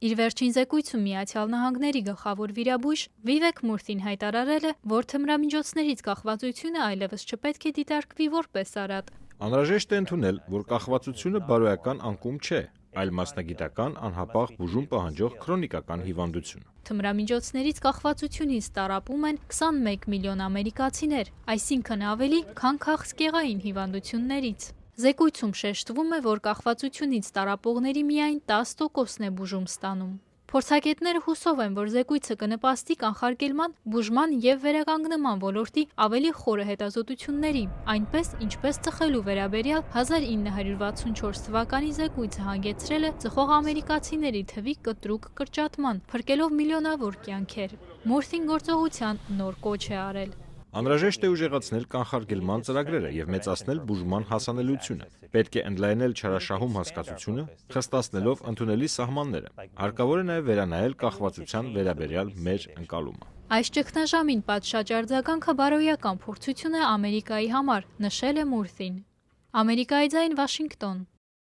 Իր վերջին զեկույցում Միացյալ Նահանգների գլխավոր վիրաբույժ Վիվեք Մուրթին հայտարարել է, որ թմրամիջոցներից կախվածությունը այլևս չպետք է դիտարկվի որպես արատ։ Անհրաժեշտ է ընդունել, որ կախվածությունը բարոյական անկում չէ, այլ մասնագիտական անհապաղ բուժում պահանջող քրոնիկական հիվանդություն։ Թմրամիջոցներից կախվածությունից տառապում են 21 միլիոն ամերիկացիներ, այսինքն ավելի, քան քաղցկեղային հիվանդություններից։ Զեկույցում շեշտվում է, որ կախվածությունից տառապողների միայն 10%-ն է բուժում ստանում։ Փորձագետները հուսով են, որ զեկույցը կնպաստի կանխարգելման, բուժման և վերականգնման ոլորտի ավելի խորը հետազոտությունների, այնպես, ինչպես ծխելու վերաբերյալ 1964 թվականի զեկույցը հանգեցրել է ծխող ամերիկացիների թվի կտրուկ կրճատման, փրկելով միլիոնավոր կյանքեր։ Մուրթին գործողության նոր կոչ է արել։ Անհրաժեշտ է ուժեղացնել կանխարգելման ծրագրերը և մեծացնել բուժման հասանելիությունը։ Պետք է ընդլայնել չարաշահում հասկացությունը, խստացնելով ընդունելի սահմանները։ Հարկավոր է նաև վերանայել կախվածության վերաբերյալ մեր ընկալումը։ Այս ճգնաժամին պատշաճ արձագանքը բարոյական փորձություն է Ամերիկայի համար, նշել է Մուրթին։ Ամերիկայի ձայն, Վաշինգտոն։